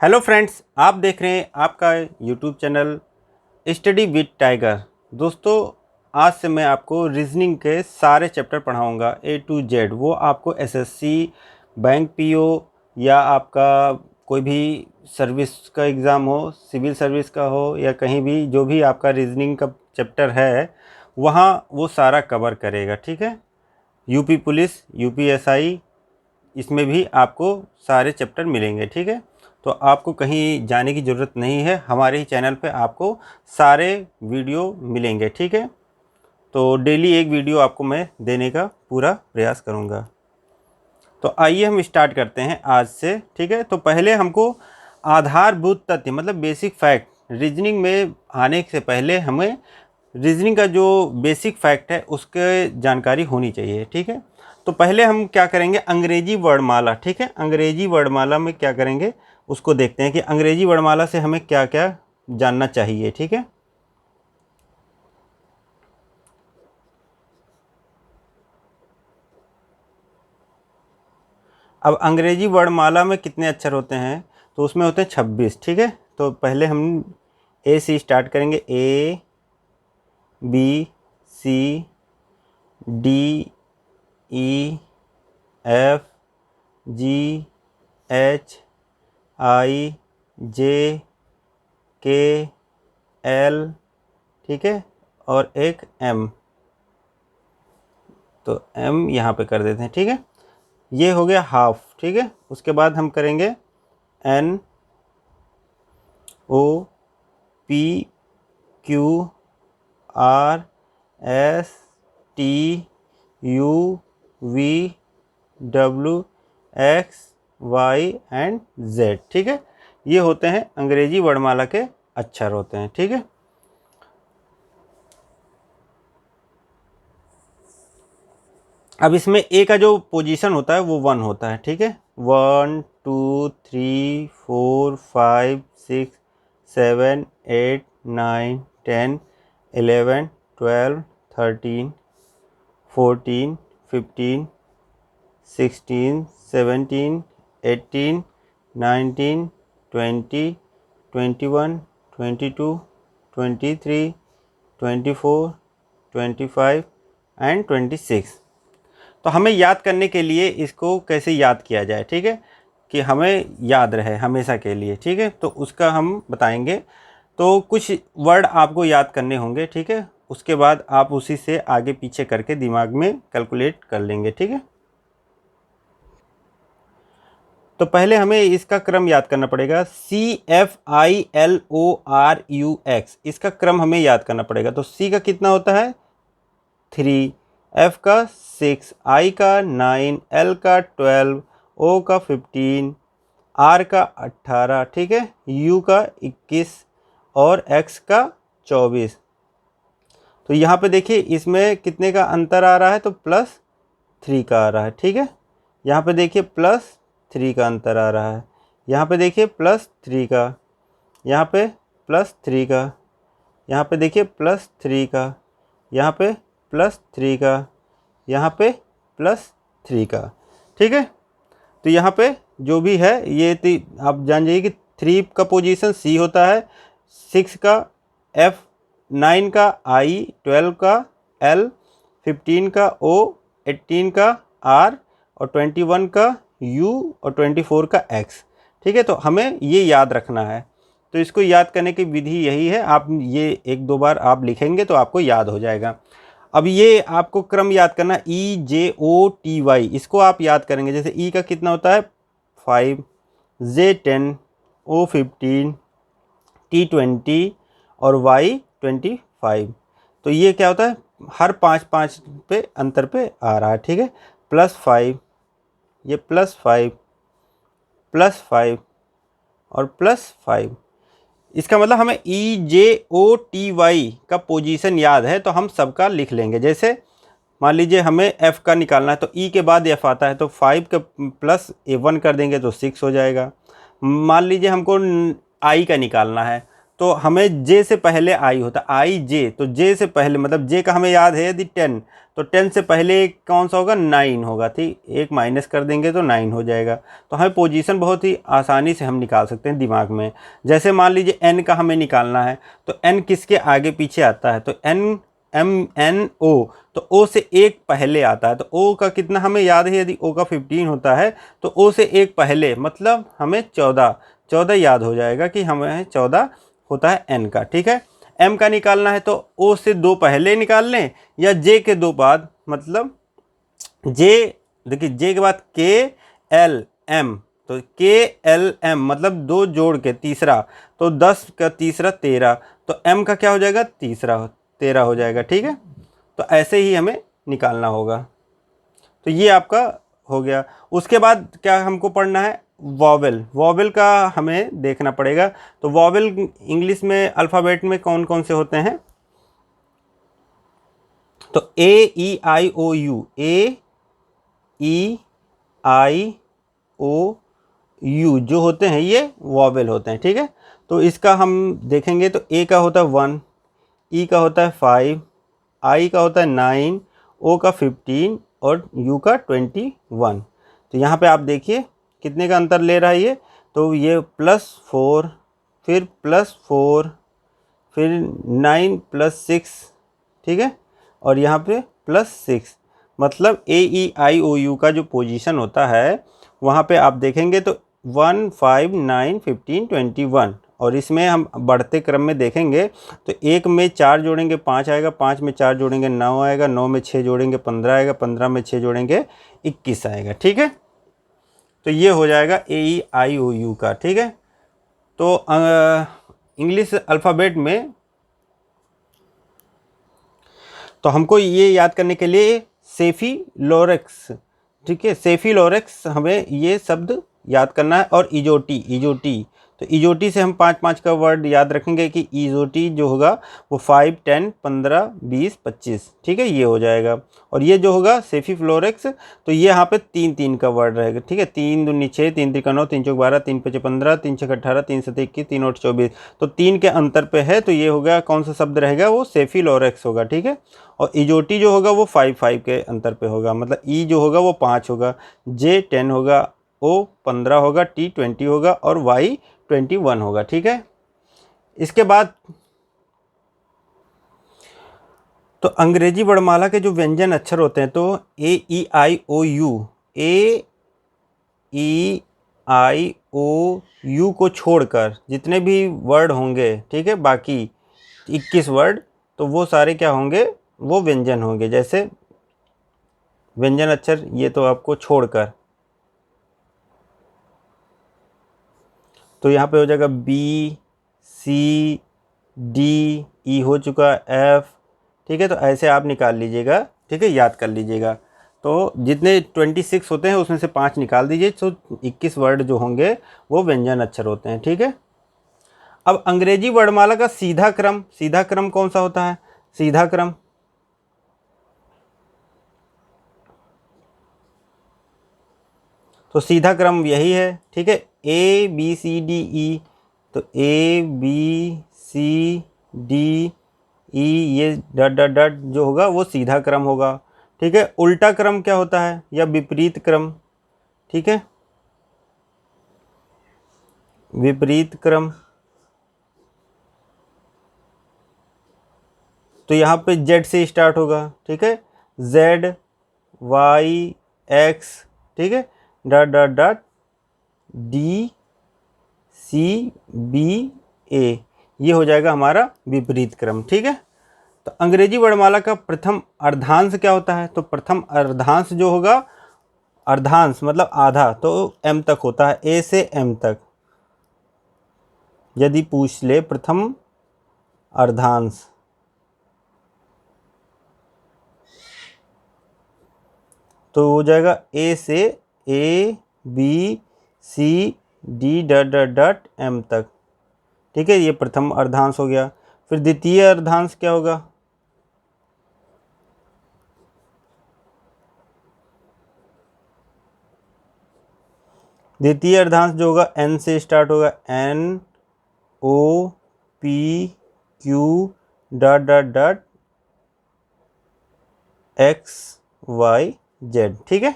Hello friends, आप देख रहे हैं आपका YouTube channel study with tiger. दोस्तों, आज से मैं आपको रीजनिंग के सारे चैप्टर पढ़ाऊंगा A to Z। वो आपको एसएससी, बैंक पीओ या आपका कोई भी सर्विस का एग्ज़ाम हो, सिविल सर्विस का हो या कहीं भी जो भी आपका रीजनिंग का चैप्टर है वहाँ वो सारा कवर करेगा। ठीक है, यूपी पुलिस, यूपीएसआई, इसमें भी आपको सारे चैप्टर मिलेंगे। ठीक है, तो आपको कहीं जाने की ज़रूरत नहीं है, हमारे ही चैनल पे आपको सारे वीडियो मिलेंगे। ठीक है, तो डेली एक वीडियो आपको मैं देने का पूरा प्रयास करूँगा। तो आइए हम स्टार्ट करते हैं आज से। ठीक है, तो पहले हमको आधारभूत तथ्य मतलब बेसिक फैक्ट, रीजनिंग में आने से पहले हमें रीजनिंग का जो बेसिक फैक्ट है उसके जानकारी होनी चाहिए। ठीक है, तो पहले हम क्या करेंगे, अंग्रेजी वर्णमाला। ठीक है, अंग्रेजी वर्णमाला में क्या करेंगे उसको देखते हैं कि अंग्रेजी वर्णमाला से हमें क्या क्या जानना चाहिए। ठीक है, अब अंग्रेजी वर्णमाला में कितने अक्षर होते हैं, तो उसमें होते हैं 26। ठीक है, तो पहले हम ए से स्टार्ट करेंगे। ए, बी, सी, डी, ई, एफ, जी, एच, आई, जे, के, एल। ठीक है, और एक एम, तो एम यहाँ पे कर देते हैं। ठीक है, ये हो गया हाफ। ठीक है, उसके बाद हम करेंगे N, O, P, Q, R, S, T, U, V, W, X, Y and Z. ठीक है, ये होते हैं अंग्रेजी वर्णमाला के अक्षर होते हैं। ठीक है, अब इसमें ए का जो पोजीशन होता है वो 1 होता है। ठीक है, 1 2 3 4 5 6 7 8 9 10 11 12 13 14 15 16 17 18 19 20 21 22 23 24 25 एंड 26। तो हमें याद करने के लिए इसको कैसे याद किया जाए, ठीक है, कि हमें याद रहे हमेशा के लिए। ठीक है, तो उसका हम बताएंगे। तो कुछ वर्ड आपको याद करने होंगे। ठीक है, उसके बाद आप उसी से आगे पीछे करके दिमाग में कैलकुलेट कर लेंगे। ठीक है, तो पहले हमें इसका क्रम याद करना पड़ेगा। CFILORUX, इसका क्रम हमें याद करना पड़ेगा। तो C का कितना होता है 3, F का 6, I का 9, L का 12, O का 15, R का 18, ठीक है, U का 21 और X का 24। तो यहाँ पे देखिए इसमें कितने का अंतर आ रहा है, तो +3 का आ रहा है। ठीक है, यहाँ पे देखिए +3 का अंतर आ रहा है, यहाँ पे देखिए +3 का, यहाँ पे +3 का, यहाँ पे देखिए +3 का, यहाँ पे +3 का, यहाँ पे +3 का। ठीक है, तो यहाँ पे जो भी है ये आप जान जाइए कि 3 का पोजीशन C होता है, 6 का F, 9 का I, 12 का L, 15 का O, 18 का R और 21 का U और 24 का X। ठीक है, तो हमें ये याद रखना है। तो इसको याद करने की विधि यही है, आप ये 1-2 बार आप लिखेंगे तो आपको याद हो जाएगा। अब ये आपको क्रम याद करना, EJOTY, इसको आप याद करेंगे। जैसे E का कितना होता है 5, J10, O15, T20 और Y25। तो ये क्या होता है, हर 5-5 पे अंतर पे आ रहा है। ठीक है, +5, ये +5, +5 और +5। इसका मतलब हमें EJOTY का पोजीशन याद है, तो हम सबका लिख लेंगे। जैसे मान लीजिए हमें F का निकालना है, तो E के बाद F आता है, तो 5 का +1 कर देंगे तो 6 हो जाएगा। मान लीजिए हमको I का निकालना है, तो हमें जे से पहले आई होता है, आई जे, तो जे से पहले मतलब जे का हमें याद है यदि 10, तो 10 से पहले कौन सा होगा, 9 होगा। ठीक, एक माइनस कर देंगे तो 9 हो जाएगा। तो हमें पोजीशन बहुत ही आसानी से हम निकाल सकते हैं दिमाग में। जैसे मान लीजिए एन का हमें निकालना है, तो एन किसके आगे पीछे आता है, तो एन एम एन ओ, तो ओ से एक पहले आता है। तो ओ का कितना हमें याद है, यदि ओ का 15 होता है तो ओ से एक पहले मतलब हमें 14 याद हो जाएगा कि हमें 14 होता है एन का। ठीक है, एम का निकालना है तो ओ से 2 पहले निकाल लें या जे के 2 बाद, मतलब जे, देखिए जे के बाद के एल एम, तो के एल एम मतलब 2 जोड़ के तीसरा, तो 10 का तीसरा 13, तो एम का क्या हो जाएगा, तीसरा 13 हो जाएगा। ठीक है, तो ऐसे ही हमें निकालना होगा। तो ये आपका हो गया। उसके बाद क्या हमको पढ़ना है, वॉवेल। वॉवेल का हमें देखना पड़ेगा। तो वॉवेल इंग्लिश में अल्फ़ाबेट में कौन कौन से होते हैं, तो ए ई आई ओ you, A E I O you जो होते हैं ये वॉवेल होते हैं। ठीक है, तो इसका हम देखेंगे तो ए का होता है 1, ई का होता है 5, आई का होता है 9, ओ का 15 और यू का 21। तो यहाँ पे आप देखिए कितने का अंतर ले रहा है ये, तो ये +4, फिर +4, फिर 9 + 6, ठीक है, और यहाँ पे +6, मतलब ए ई आई ओ यू का जो पोजीशन होता है वहाँ पे आप देखेंगे तो 1 5 9 15 21, और इसमें हम बढ़ते क्रम में देखेंगे तो 1 में 4 जोड़ेंगे 5 आएगा, 5 में 4 जोड़ेंगे 9 आएगा, 9 में 6 जोड़ेंगे 15 आएगा, 15 में 6 जोड़ेंगे 21 आएगा। ठीक है, तो ये हो जाएगा ए ई आई ओ यू का। ठीक है, तो इंग्लिश अल्फ़ाबेट में तो हमको ये याद करने के लिए सेफी लोरेक्स, ठीक है, सेफी लोरेक्स हमें ये शब्द याद करना है, और इजोटी, इजोटी, तो इजोटी से हम 5 का वर्ड याद रखेंगे कि इजोटी जो होगा वो 5 10 15 20 25, ठीक है, ये हो जाएगा। और ये जो होगा सेफी फ्लोरेक्स, तो ये यहाँ पे 3 का वर्ड रहेगा। ठीक है, 3 दूनी 6, 3 3 9, 3 चौक 12, 3 5 15, 3 6 18, 3 7 21, 3 8 24, तो 3 के अंतर पे है, तो ये होगा कौन सा शब्द रहेगा, वो सेफी लोरेक्स होगा। ठीक है, और इजोटी जो होगा वो 5 के अंतर पे होगा, मतलब ई जो होगा वो 5 होगा, जे 10 होगा, ओ 15 होगा, टी 20 होगा और वाई 21 होगा। ठीक है, इसके बाद तो अंग्रेजी वर्णमाला के जो व्यंजन अक्षर होते हैं, तो ए ई आई ओ you, A E I O you को छोड़कर जितने भी वर्ड होंगे, ठीक है, बाकी 21 वर्ड, तो वो सारे क्या होंगे, वो व्यंजन होंगे। जैसे व्यंजन अक्षर ये तो आपको छोड़कर, तो यहाँ पे हो जाएगा बी सी डी, ई हो चुका, एफ, ठीक है, तो ऐसे आप निकाल लीजिएगा। ठीक है, याद कर लीजिएगा। तो जितने 26 होते हैं उसमें से 5 निकाल दीजिए, तो 21 वर्ड जो होंगे वो व्यंजन अक्षर होते हैं। ठीक है, अब अंग्रेजी वर्णमाला का सीधा क्रम, सीधा क्रम कौन सा होता है, सीधा क्रम, तो सीधा क्रम यही है। ठीक है, ए बी सी डी ई, तो ए बी सी डी ई, ये डट डट डट जो होगा वो सीधा क्रम होगा। ठीक है, उल्टा क्रम क्या होता है, या विपरीत क्रम, ठीक है, विपरीत क्रम, तो यहाँ पे जेड से स्टार्ट होगा। ठीक है, जेड वाई एक्स, ठीक है, dot dot dot D C B A, ये हो जाएगा हमारा विपरीत क्रम। ठीक है, तो अंग्रेजी वर्णमाला का प्रथम अर्धांश क्या होता है, तो प्रथम अर्धांश जो होगा, अर्धांश मतलब आधा, तो एम तक होता है, ए से एम तक। यदि पूछ ले प्रथम अर्धांश, तो हो जाएगा ए से A B C D dot dot dot M तक। ठीक है, ये प्रथम अर्धांश हो गया। फिर द्वितीय अर्धांश क्या होगा, द्वितीय अर्धांश जो होगा एन से स्टार्ट होगा, N O P Q dot dot dot X Y Z. ठीक है,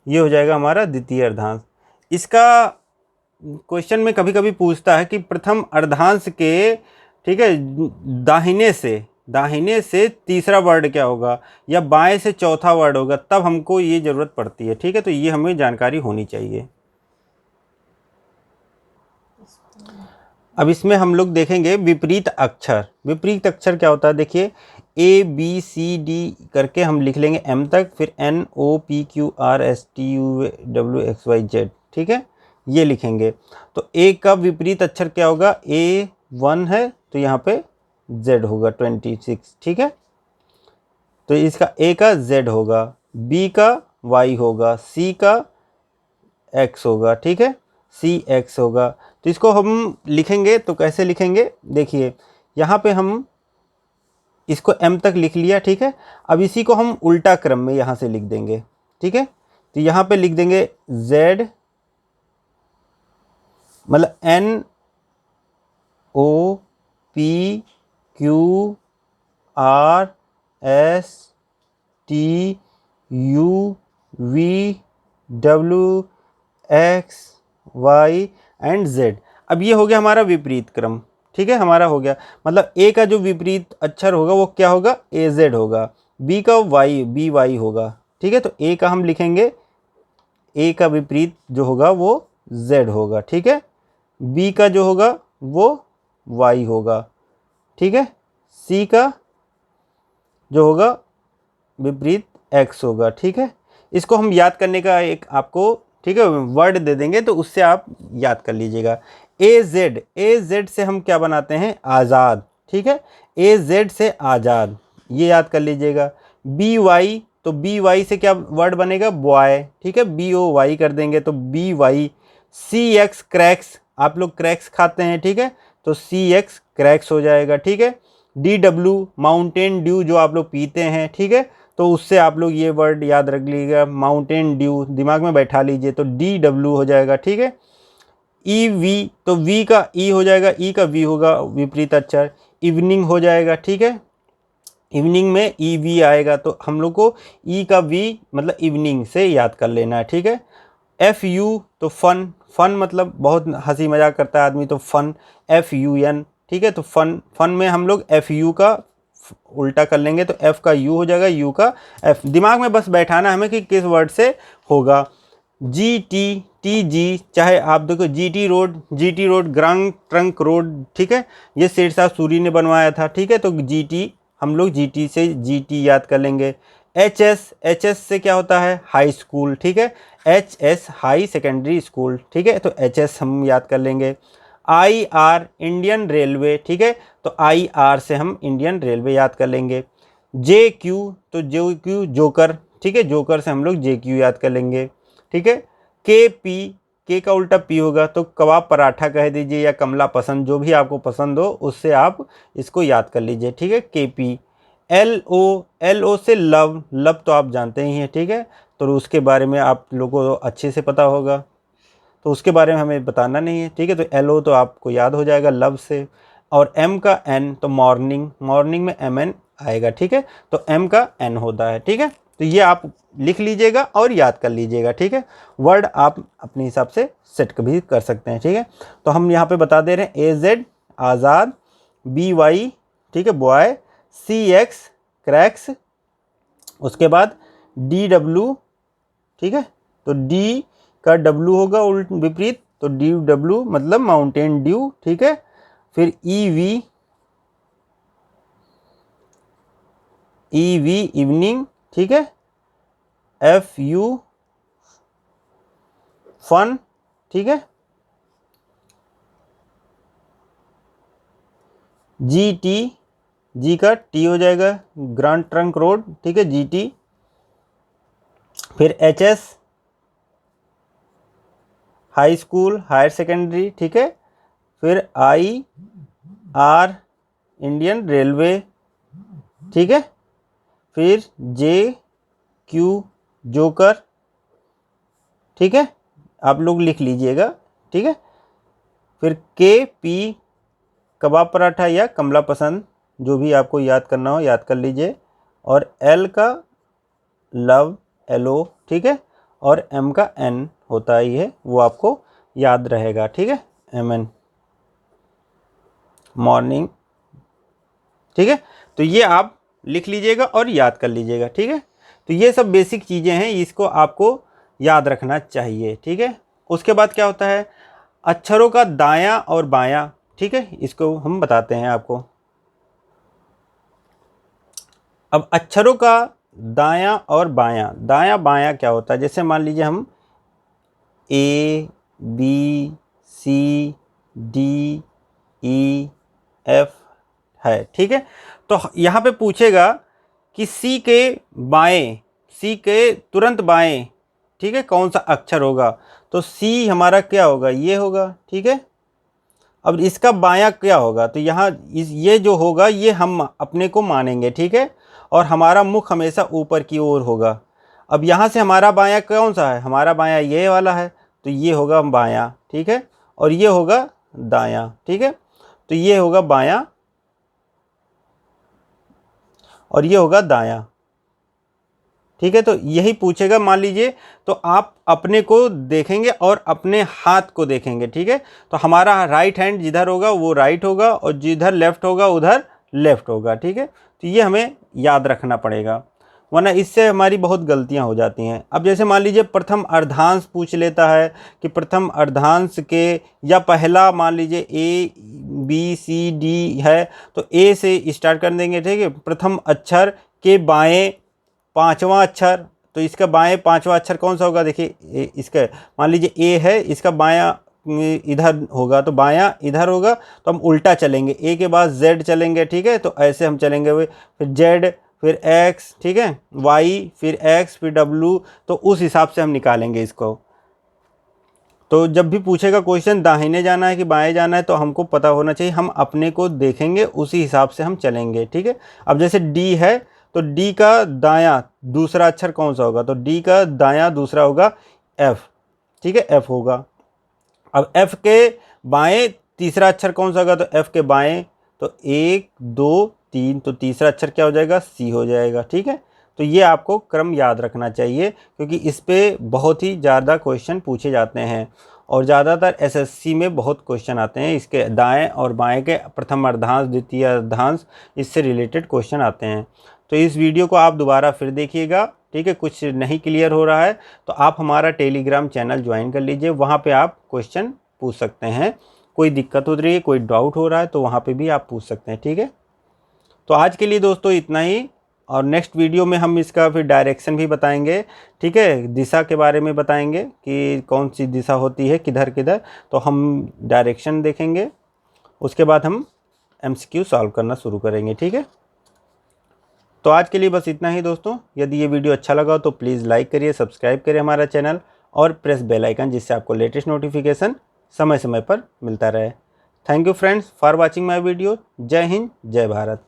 ये हो जाएगा हमारा द्वितीय अर्धांश। इसका क्वेश्चन में कभी कभी पूछता है कि प्रथम अर्धांश के, ठीक है, दाहिने से तीसरा वर्ड क्या होगा या बाएं से चौथा वर्ड होगा, तब हमको ये ज़रूरत पड़ती है। ठीक है, तो ये हमें जानकारी होनी चाहिए। अब इसमें हम लोग देखेंगे विपरीत अक्षर। विपरीत अक्षर क्या होता है, देखिए ABCD करके हम लिख लेंगे M तक, फिर NOPQRSTUWXYZ। ठीक है, ये लिखेंगे। तो A का विपरीत अक्षर क्या होगा, A1 है तो यहाँ पे Z होगा 26। ठीक है, तो इसका A का Z होगा, B का Y होगा, C का X होगा। ठीक है, CX होगा। तो इसको हम लिखेंगे तो कैसे लिखेंगे, देखिए यहाँ पे हम इसको M तक लिख लिया। ठीक है, अब इसी को हम उल्टा क्रम में यहाँ से लिख देंगे। ठीक है, तो यहाँ पे लिख देंगे Z, मतलब NOPQRSTUVWXY एंड Z। अब ये हो गया हमारा विपरीत क्रम। ठीक है, हमारा हो गया, मतलब A का जो विपरीत अक्षर होगा वो क्या होगा, AZ होगा, B का BY होगा। ठीक है, तो A का हम लिखेंगे, A का विपरीत जो होगा वो Z होगा। ठीक है, B का जो होगा वो Y होगा। ठीक है, C का जो होगा विपरीत X होगा। ठीक है, इसको हम याद करने का एक आपको, ठीक है, वर्ड दे देंगे तो उससे आप याद कर लीजिएगा। AZ से हम क्या बनाते हैं, आज़ाद। ठीक है, AZ से आज़ाद, ये याद कर लीजिएगा। BY, तो BY से क्या वर्ड बनेगा, बॉय। ठीक है, BOY कर देंगे तो BY। CX क्रैक्स, आप लोग क्रैक्स खाते हैं। ठीक है, तो CX क्रैक्स हो जाएगा। ठीक है, DW माउंटेन ड्यू, जो आप लोग पीते हैं। ठीक है, तो उससे आप लोग ये वर्ड याद रख लीजिएगा, माउंटेन ड्यू, दिमाग में बैठा लीजिए, तो DW हो जाएगा। ठीक है, EV, तो V का E हो जाएगा, E का V होगा विपरीत अक्षर। इवनिंग हो जाएगा। ठीक है, इवनिंग में EV आएगा, तो हम लोग को E का V मतलब इवनिंग से याद कर लेना है। ठीक है, FU, तो फन मतलब बहुत हंसी मजाक करता है आदमी, तो फन, FUN। ठीक है, तो फन में हम लोग FU का उल्टा कर लेंगे, तो F का U हो जाएगा, U का F। दिमाग में बस बैठाना हमें कि किस वर्ड से होगा। TG, चाहे आप देखो GT road, grand trunk road. ठीक है, ये शेरशाह सूरी ने बनवाया था। ठीक है, तो GT, हम लोग GT से GT याद कर लेंगे। HS से क्या होता है, हाई स्कूल। ठीक है, HS हाई सेकेंडरी स्कूल। ठीक है, तो HS हम याद कर लेंगे। IR Indian railway. ठीक है, तो IR से हम इंडियन रेलवे याद कर लेंगे। JQ, तो JQ जोकर। ठीक है, जोकर से हम लोग JQ याद कर लेंगे। ठीक है, KP, K का उल्टा P होगा, तो कबाब पराठा कह दीजिए या कमला पसंद, जो भी आपको पसंद हो उससे आप इसको याद कर लीजिए। ठीक है, KP। LO से लव तो आप जानते ही हैं। ठीक है, तो उसके बारे में आप लोगों को अच्छे से पता होगा, तो उसके बारे में हमें बताना नहीं है। ठीक है, तो LO तो आपको याद हो जाएगा लव से। और M का N, तो मॉर्निंग में MN आएगा। ठीक है, तो M का N होता है। ठीक है, तो ये आप लिख लीजिएगा और याद कर लीजिएगा। ठीक है, वर्ड आप अपने हिसाब से सेट भी कर सकते हैं। ठीक है, तो हम यहाँ पे बता दे रहे हैं, AZ आज़ाद, BY, ठीक है, बॉय, CX क्रैक्स, उसके बाद DW। ठीक है, तो D का W होगा उल्ट विपरीत, तो DW मतलब माउंटेन ड्यू। ठीक है, फिर EV इवनिंग। ठीक है, FU फन। ठीक है, GT, G का T हो जाएगा, ग्रांड ट्रंक रोड। ठीक है, GT। फिर HS high school, higher secondary. ठीक है, फिर IR इंडियन रेलवे। ठीक है, फिर JQ जोकर। ठीक है, आप लोग लिख लीजिएगा। ठीक है, फिर KP कबाब पराठा या कमला पसंद, जो भी आपको याद करना हो याद कर लीजिए। और L का लव, LO, ठीक है। और M का N होता है, ये वो आपको याद रहेगा, ठीक है। MN मॉर्निंग, ठीक है। तो ये आप लिख लीजिएगा और याद कर लीजिएगा, ठीक है। तो ये सब बेसिक चीज़ें हैं, इसको आपको याद रखना चाहिए, ठीक है। उसके बाद क्या होता है, अक्षरों का दायां और बायां, ठीक है, इसको हम बताते हैं आपको। अब अक्षरों का दायां और बायां, दायां बायां क्या होता है, जैसे मान लीजिए हम ABCDEF है, ठीक है। तो यहाँ पे पूछेगा कि सी के बाएं, सी के तुरंत बाएं, ठीक है, कौन सा अक्षर होगा। तो सी हमारा क्या होगा, ये होगा, ठीक है। अब इसका बायां क्या होगा, तो यहाँ ये जो होगा ये हम अपने को मानेंगे, ठीक है। और हमारा मुख हमेशा ऊपर की ओर होगा। अब यहाँ से हमारा बायां कौन सा है, हमारा बायां ये वाला है, तो ये होगा बायां, ठीक है। और ये होगा दायां, ठीक है। तो ये होगा बायां और ये होगा दायां, ठीक है। तो यही पूछेगा, मान लीजिए। तो आप अपने को देखेंगे और अपने हाथ को देखेंगे, ठीक है। तो हमारा राइट हैंड जिधर होगा वो राइट होगा और जिधर लेफ्ट होगा उधर लेफ्ट होगा, ठीक है। तो ये हमें याद रखना पड़ेगा, वरना इससे हमारी बहुत गलतियां हो जाती हैं। अब जैसे मान लीजिए प्रथम अर्धांश पूछ लेता है कि प्रथम अर्धांश के, या पहला मान लीजिए ABCD है, तो A से स्टार्ट कर देंगे, ठीक है। प्रथम अक्षर के बाएं पांचवा अक्षर, तो इसका बाएं पांचवा अक्षर कौन सा होगा, देखिए इसका मान लीजिए A है, इसका बायां इधर होगा, तो बायां इधर होगा, तो हम उल्टा चलेंगे, A के बाद Z चलेंगे, ठीक है। तो ऐसे हम चलेंगे, फिर Z, फिर X, ठीक है, Y, फिर X, फिर W, तो उस हिसाब से हम निकालेंगे इसको। तो जब भी पूछेगा क्वेश्चन दाहिने जाना है कि बाएं जाना है, तो हमको पता होना चाहिए, हम अपने को देखेंगे उसी हिसाब से हम चलेंगे, ठीक है। अब जैसे D है, तो D का दायां दूसरा अक्षर कौन सा होगा, तो D का दायां दूसरा होगा F, ठीक है, F होगा। अब F के बाएं तीसरा अक्षर कौन सा होगा, तो F के बाएं, तो 1 2 3, तो तीसरा अक्षर क्या हो जाएगा, C हो जाएगा, ठीक है। तो ये आपको क्रम याद रखना चाहिए, क्योंकि इस पे बहुत ही ज़्यादा क्वेश्चन पूछे जाते हैं और ज़्यादातर SSC में बहुत क्वेश्चन आते हैं इसके दाएं और बाएं के, प्रथम अर्धांश द्वितीय अर्धांश, इससे रिलेटेड क्वेश्चन आते हैं। तो इस वीडियो को आप दोबारा फिर देखिएगा, ठीक है। कुछ नहीं क्लियर हो रहा है तो आप हमारा टेलीग्राम चैनल ज्वाइन कर लीजिए, वहाँ पे आप क्वेश्चन पूछ सकते हैं। कोई दिक्कत हो रही है, कोई डाउट हो रहा है, तो वहाँ पे भी आप पूछ सकते हैं, ठीक है। तो आज के लिए दोस्तों इतना ही, और नेक्स्ट वीडियो में हम इसका फिर डायरेक्शन भी बताएंगे, ठीक है। दिशा के बारे में बताएंगे कि कौन सी दिशा होती है, किधर किधर, तो हम डायरेक्शन देखेंगे। उसके बाद हम MCQ सॉल्व करना शुरू करेंगे, ठीक है। तो आज के लिए बस इतना ही दोस्तों। यदि ये वीडियो अच्छा लगा तो प्लीज़ लाइक करिए, सब्सक्राइब करिए हमारा चैनल और प्रेस बेल आइकन, जिससे आपको लेटेस्ट नोटिफिकेशन समय समय पर मिलता रहे। Thank you friends for watching my video. जय हिंद, जय भारत।